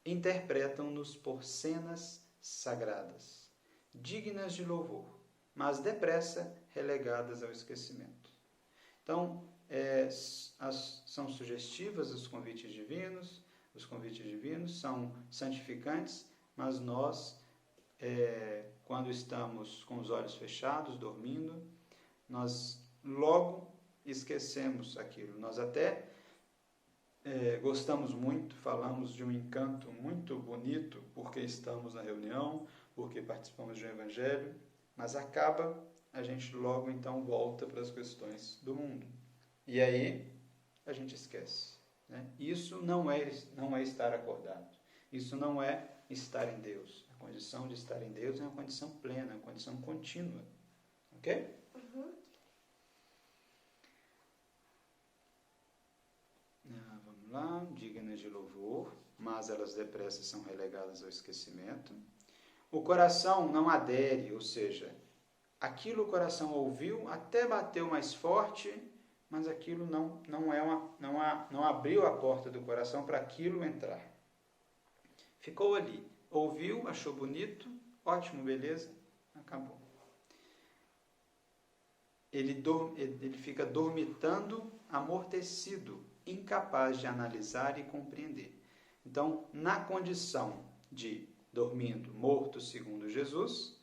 interpretam-nos por cenas sagradas, dignas de louvor, mas depressa relegadas ao esquecimento. Então, são sugestivas os convites divinos são santificantes, mas nós, quando estamos com os olhos fechados, dormindo, nós logo esquecemos aquilo. Nós até gostamos muito, falamos de um encanto muito bonito, porque estamos na reunião, porque participamos de um evangelho, mas acaba, a gente logo então volta para as questões do mundo. E aí a gente esquece. Né? Isso não é estar acordado. Isso não é estar em Deus. A condição de estar em Deus é uma condição plena, uma condição contínua. Ok? Vamos lá. Dignas de louvor, mas elas depressa são relegadas ao esquecimento. O coração não adere, ou seja, aquilo o coração ouviu, até bateu mais forte, mas aquilo não abriu a porta do coração para aquilo entrar. Ficou ali, ouviu, achou bonito, ótimo, beleza, acabou. Ele fica dormitando, amortecido, incapaz de analisar e compreender. Então, na condição de dormindo, morto segundo Jesus,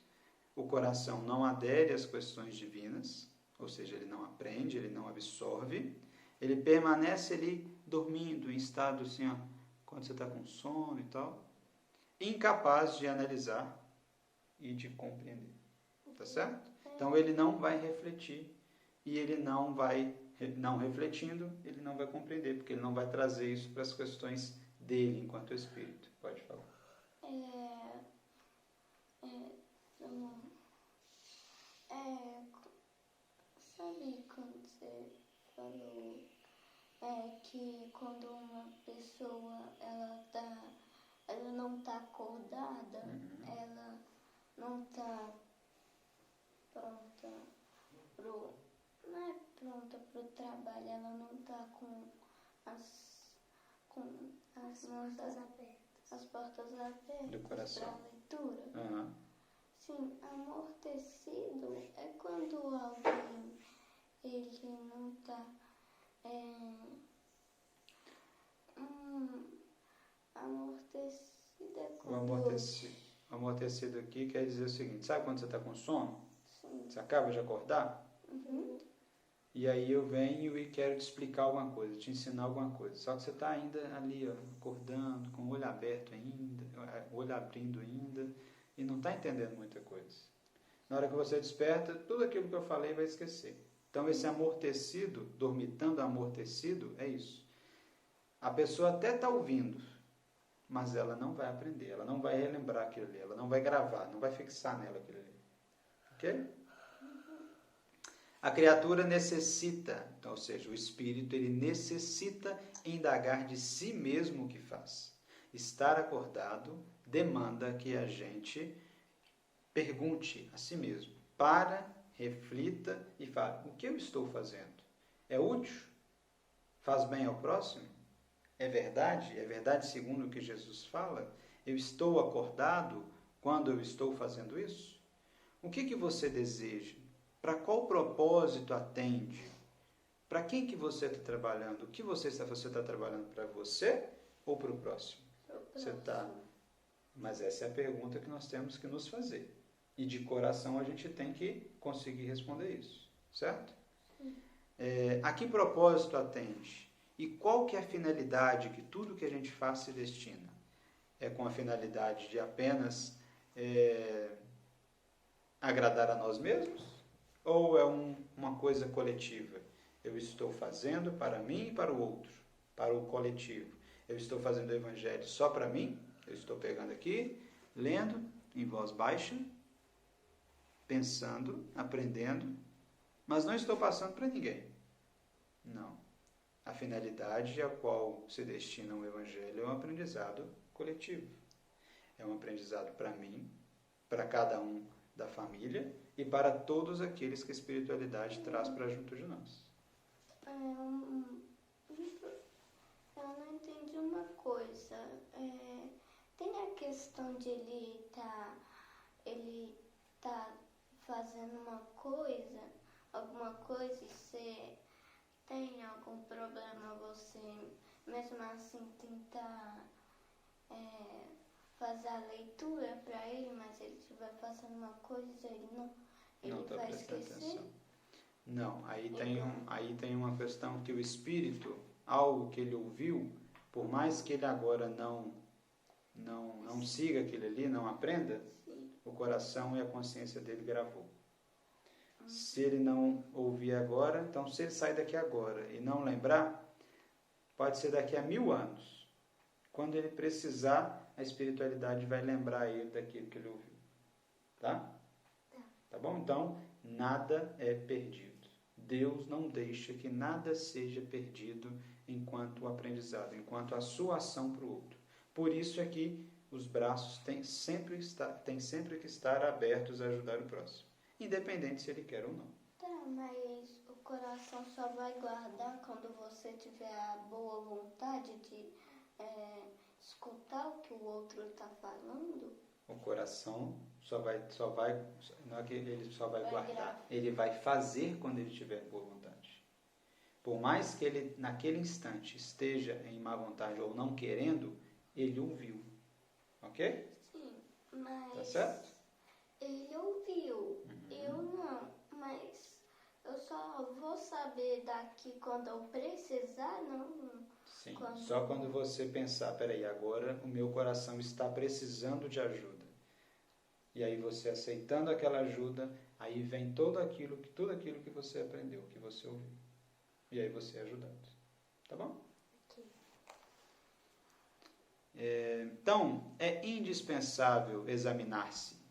o coração não adere às questões divinas, ou seja, ele não aprende, ele não absorve, ele permanece ali dormindo, em estado assim, ó, quando você está com sono e tal, incapaz de analisar e de compreender. Tá certo? Então ele não vai refletir e ele não refletindo, ele não vai compreender, porque ele não vai trazer isso para as questões dele enquanto espírito. Pode falar. Sabe quando você falou que quando uma pessoa ela está ela não está acordada, ela não está pronta não é pronta para o trabalho, ela não está com as portas abertas do coração. para a leitura. Uhum. Sim, amortecido é quando alguém ele não está amortecido é quando... O amortecido aqui quer dizer o seguinte, sabe quando você está com sono? Sim. Você acaba de acordar? Uhum. E aí eu venho e quero te explicar alguma coisa, te ensinar alguma coisa. Só que você está ainda ali, ó, acordando, com o olho aberto ainda, o olho abrindo ainda, e não está entendendo muita coisa. Na hora que você desperta, tudo aquilo que eu falei vai esquecer. Então esse amortecido, dormitando amortecido, é isso. A pessoa até está ouvindo, mas ela não vai aprender, ela não vai relembrar aquilo ali, ela não vai gravar, não vai fixar nela aquilo ali. Ok? A criatura necessita, então, ou seja, o espírito, ele necessita indagar de si mesmo o que faz. Estar acordado demanda que a gente pergunte a si mesmo, reflita e fale, o que eu estou fazendo? É útil? Faz bem ao próximo? É verdade? É verdade segundo o que Jesus fala? Eu estou acordado quando eu estou fazendo isso? O que você deseja? Para qual propósito atende? Para quem que você está trabalhando? O que você está trabalhando para você ou para o próximo? Você está. Mas essa é a pergunta que nós temos que nos fazer. E de coração a gente tem que conseguir responder isso, certo? A que propósito atende? E qual que é a finalidade que tudo que a gente faz se destina? É com a finalidade de apenas agradar a nós mesmos? Ou é uma coisa coletiva? Eu estou fazendo para mim e para o outro, para o coletivo. Eu estou fazendo o evangelho só para mim? Eu estou pegando aqui, lendo em voz baixa, pensando, aprendendo, mas não estou passando para ninguém. Não. A finalidade a qual se destina o evangelho é um aprendizado coletivo. É um aprendizado para mim, para cada um da família e para todos aqueles que a espiritualidade traz para junto de nós. Eu não entendi uma coisa. Tem a questão de ele tá fazendo alguma coisa e você tem algum problema, você mesmo assim tentar fazer a leitura para ele, mas ele estiver fazendo uma coisa, ele vai esquecer? Atenção. Não, aí tem uma questão que o espírito, algo que ele ouviu, por mais que ele agora não siga aquilo ali, não aprenda, o coração e a consciência dele gravou. Se ele não ouvir agora, então se ele sair daqui agora e não lembrar, pode ser daqui a 1000 anos. Quando ele precisar, a espiritualidade vai lembrar ele daquilo que ele ouviu. Tá? Tá bom? Então, nada é perdido. Deus não deixa que nada seja perdido enquanto o aprendizado, enquanto a sua ação para o outro. Por isso é que os braços têm sempre que estar abertos a ajudar o próximo, independente se ele quer ou não. Tá, mas o coração só vai guardar quando você tiver a boa vontade de escutar o que o outro está falando? O coração não é que ele só vai guardar, ele vai fazer quando ele tiver boa vontade. Por mais que ele naquele instante esteja em má vontade ou não querendo, ele ouviu. Ok? Sim, mas... Tá certo? Ele ouviu, eu não, mas eu só vou saber daqui quando eu precisar, não? Sim, só quando você pensar, peraí, agora o meu coração está precisando de ajuda. E aí você aceitando aquela ajuda, aí vem tudo aquilo que você aprendeu, que você ouviu. E aí você é ajudado. Tá bom? Okay. Então, é indispensável examinar-se.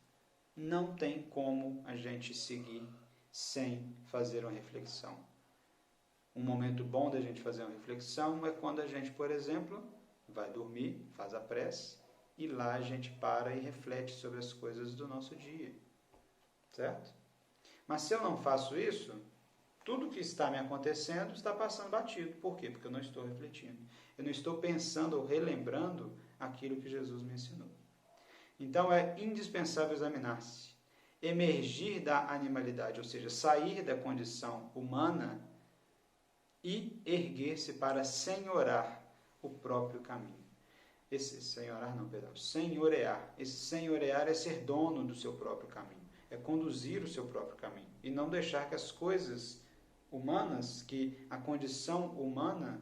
Não tem como a gente seguir sem fazer uma reflexão. Um momento bom da gente fazer uma reflexão é quando a gente, por exemplo, vai dormir, faz a prece e lá a gente para e reflete sobre as coisas do nosso dia, certo? Mas se eu não faço isso, tudo que está me acontecendo está passando batido. Por quê? Porque eu não estou refletindo. Eu não estou pensando ou relembrando aquilo que Jesus me ensinou. Então é indispensável examinar-se, emergir da animalidade, ou seja, sair da condição humana e erguer-se para senhorar o próprio caminho. Senhorear. Esse senhorear é ser dono do seu próprio caminho, é conduzir o seu próprio caminho e não deixar que as coisas humanas, que a condição humana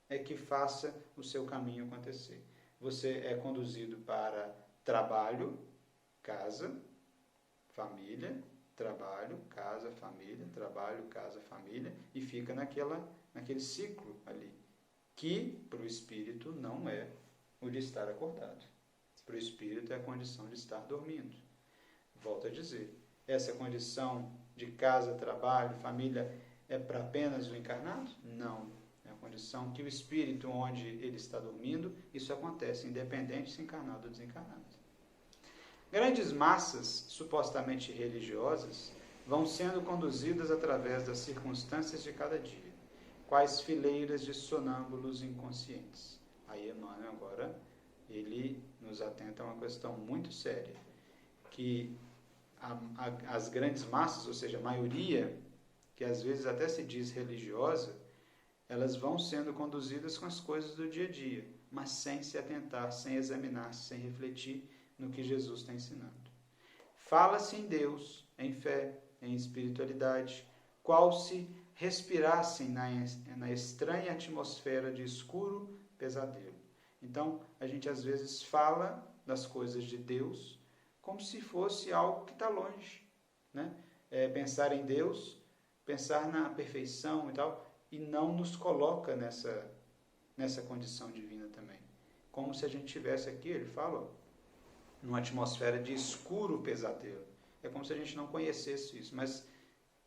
é que faça o seu caminho acontecer. Você é conduzido para trabalho, casa, família, trabalho, casa, família, trabalho, casa, família, e fica naquele ciclo ali, que para o espírito não é o de estar acordado. Para o espírito é a condição de estar dormindo. Volto a dizer, essa condição de casa, trabalho, família é para apenas o encarnado? Não. É a condição que o espírito, onde ele está dormindo, isso acontece, independente se encarnado ou desencarnado. Grandes massas, supostamente religiosas, vão sendo conduzidas através das circunstâncias de cada dia, quais fileiras de sonâmbulos inconscientes. Aí Emmanuel agora, ele nos atenta a uma questão muito séria, que as grandes massas, ou seja, a maioria, que às vezes até se diz religiosa, elas vão sendo conduzidas com as coisas do dia a dia, mas sem se atentar, sem examinar, sem refletir no que Jesus está ensinando. Fala-se em Deus, em fé, em espiritualidade, qual se respirassem na estranha atmosfera de escuro pesadelo. Então, a gente às vezes fala das coisas de Deus como se fosse algo que está longe, né? Pensar em Deus, pensar na perfeição e tal, e não nos coloca nessa condição divina também. Como se a gente tivesse aqui, ele fala, numa atmosfera de escuro pesadelo. É como se a gente não conhecesse isso, mas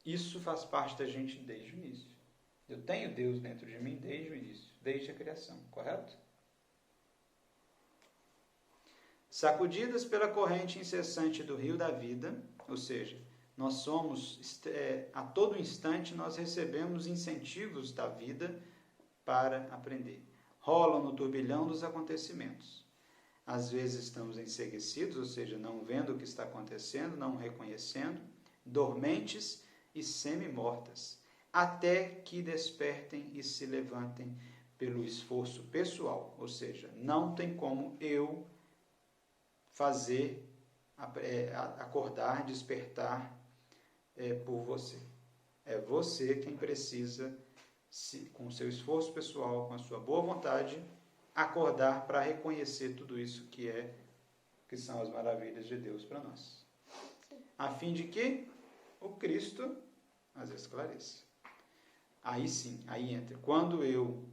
isso faz parte da gente desde o início. Eu tenho Deus dentro de mim desde o início, desde a criação, correto? Sacudidas pela corrente incessante do rio da vida, ou seja, nós somos, a todo instante, nós recebemos incentivos da vida para aprender. Rolam no turbilhão dos acontecimentos. Às vezes estamos enceguecidos, ou seja, não vendo o que está acontecendo, não reconhecendo, dormentes e semi-mortas, até que despertem e se levantem pelo esforço pessoal, ou seja, não tem como eu fazer, acordar, despertar por você. É você quem precisa, com o seu esforço pessoal, com a sua boa vontade, acordar para reconhecer tudo isso que são as maravilhas de Deus para nós. A fim de que o Cristo as esclareça. Aí sim, aí entra. Quando eu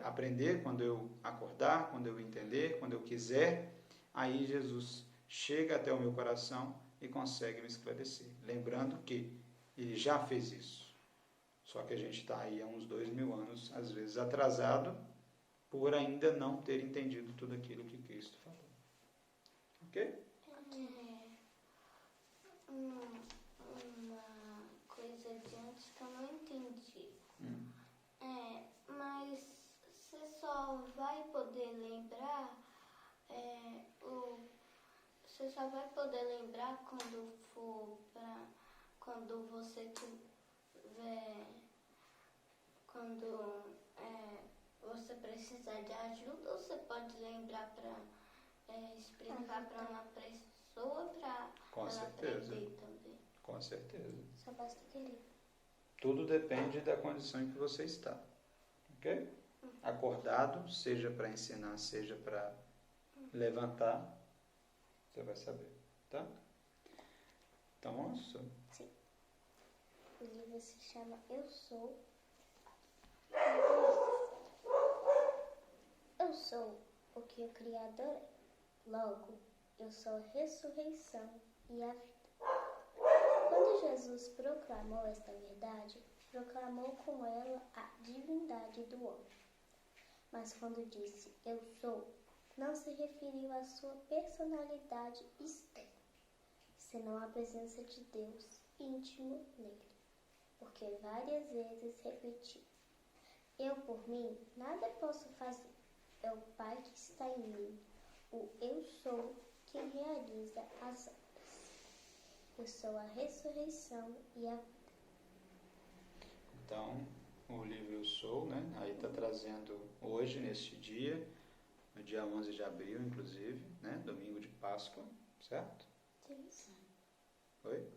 aprender, quando eu acordar, quando eu entender, quando eu quiser, aí Jesus chega até o meu coração e consegue me esclarecer. Lembrando que ele já fez isso. Só que a gente está aí há uns 2000 anos, às vezes atrasado, por ainda não ter entendido tudo aquilo que Cristo falou. Ok? Uma coisa de antes que eu não entendi. Mas você só vai poder lembrar, você só vai poder lembrar quando você tiver, quando você precisar de ajuda, ou você pode lembrar para explicar para uma pessoa para ela aprender também? Com certeza. Só basta querer. Tudo depende da condição em que você está. Ok? Acordado, seja para ensinar, seja para levantar, você vai saber. Tá? Então, vamos. Sim. O livro se chama Eu Sou. Eu sou o que o Criador é. Logo, eu sou a ressurreição e a vida. Quando Jesus proclamou esta verdade, proclamou com ela a divindade do homem. Mas quando disse eu sou, não se referiu à sua personalidade externa, senão à presença de Deus íntimo nele, porque várias vezes repetiu: eu por mim nada posso fazer, é o Pai que está em mim, o eu sou quem realiza as obras. Eu sou a ressurreição e a vida. Então, o livro Eu Sou, né? Aí está trazendo hoje, neste dia, no dia 11 de abril, inclusive, né? Domingo de Páscoa, certo? Sim. Oi?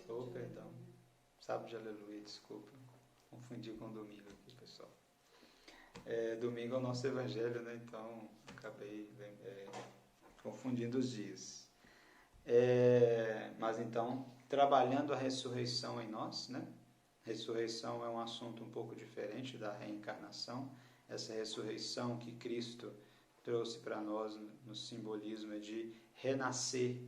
Oh, perdão. Sábado de Aleluia, desculpa. Confundi com domingo aqui, pessoal. Domingo é o nosso evangelho, né? Então, acabei confundindo os dias. Mas então, trabalhando a ressurreição em nós, né? Ressurreição é um assunto um pouco diferente da reencarnação. Essa ressurreição que Cristo trouxe para nós no simbolismo é de renascer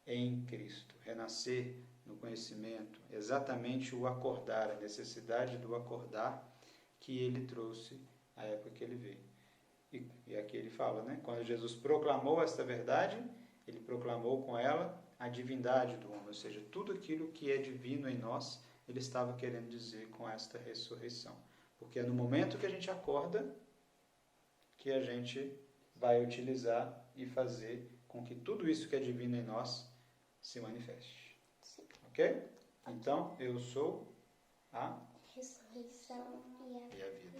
em Cristo, renascer no conhecimento, exatamente o acordar, a necessidade do acordar que ele trouxe à época que ele veio. E aqui ele fala, né? Quando Jesus proclamou esta verdade, ele proclamou com ela a divindade do homem, ou seja, tudo aquilo que é divino em nós, ele estava querendo dizer com esta ressurreição. Porque é no momento que a gente acorda que a gente vai utilizar e fazer com que tudo isso que é divino em nós se manifeste. Sim. Ok? Então, eu sou a Ressurreição e a vida.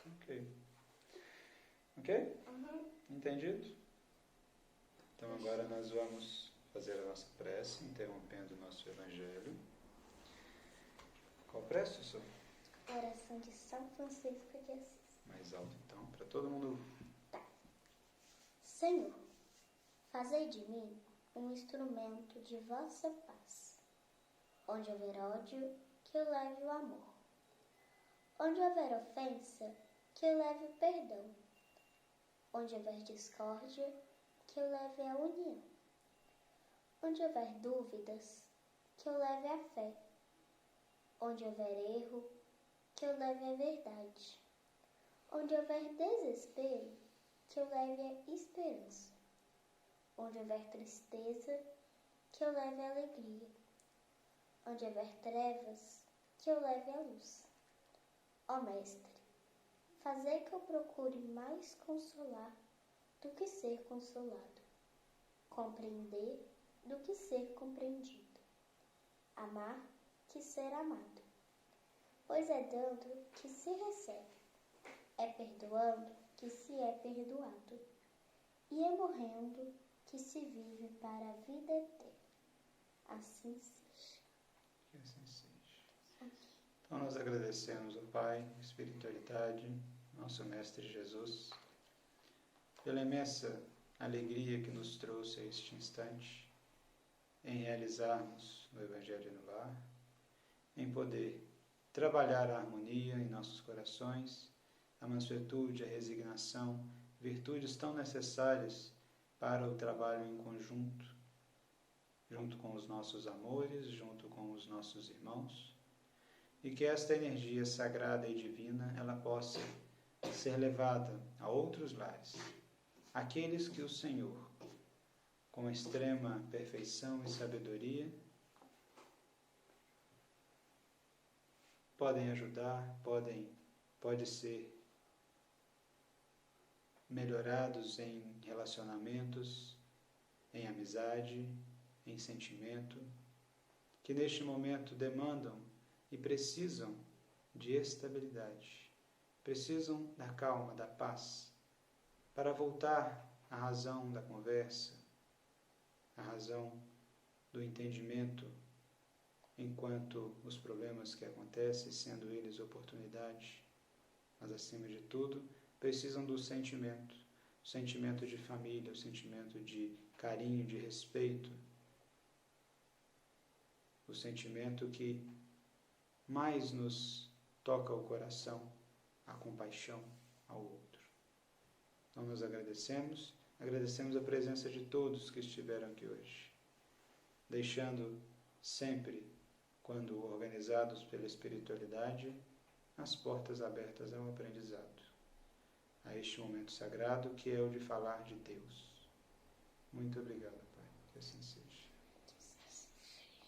Ok. Ok? Entendido? Então, agora nós vamos fazer a nossa prece, interrompendo o nosso evangelho. Qual prece, professor? Oração de São Francisco de Assis. Mais alto, então, para todo mundo. Senhor, fazei de mim um instrumento de vossa paz. Onde houver ódio, que eu leve o amor. Onde houver ofensa, que eu leve o perdão. Onde houver discórdia, que eu leve a união. Onde houver dúvidas, que eu leve a fé. Onde houver erro, que eu leve a verdade. Onde houver desespero, que eu leve a esperança. Onde houver tristeza, que eu leve a alegria. Onde houver trevas, que eu leve a luz. Ó Mestre, fazei que eu procure mais consolar do que ser consolado, compreender do que ser compreendido, amar que ser amado. Pois é dando que se recebe, é perdoando que se é perdoado, e é morrendo que se vive para a vida eterna. Assim seja. Que assim seja. Então nós agradecemos ao Pai, a espiritualidade, nosso Mestre Jesus, pela imensa alegria que nos trouxe a este instante, em realizarmos o Evangelho no Lar, em poder trabalhar a harmonia em nossos corações, a mansuetude, a resignação, virtudes tão necessárias para o trabalho em conjunto, junto com os nossos amores, junto com os nossos irmãos, e que esta energia sagrada e divina ela possa ser levada a outros lares, aqueles que o Senhor, com extrema perfeição e sabedoria, podem ajudar, pode ser melhorados em relacionamentos, em amizade, em sentimento, que neste momento demandam e precisam de estabilidade, precisam da calma, da paz, para voltar à razão da conversa, à razão do entendimento, enquanto os problemas que acontecem, sendo eles oportunidade, mas acima de tudo, precisam do sentimento, o sentimento de família, o sentimento de carinho, de respeito, o sentimento que mais nos toca o coração, a compaixão ao outro. Então nós agradecemos a presença de todos que estiveram aqui hoje, deixando sempre, quando organizados pela espiritualidade, as portas abertas ao aprendizado. a este momento sagrado que é o de falar de Deus. Muito obrigado, Pai. Que assim seja.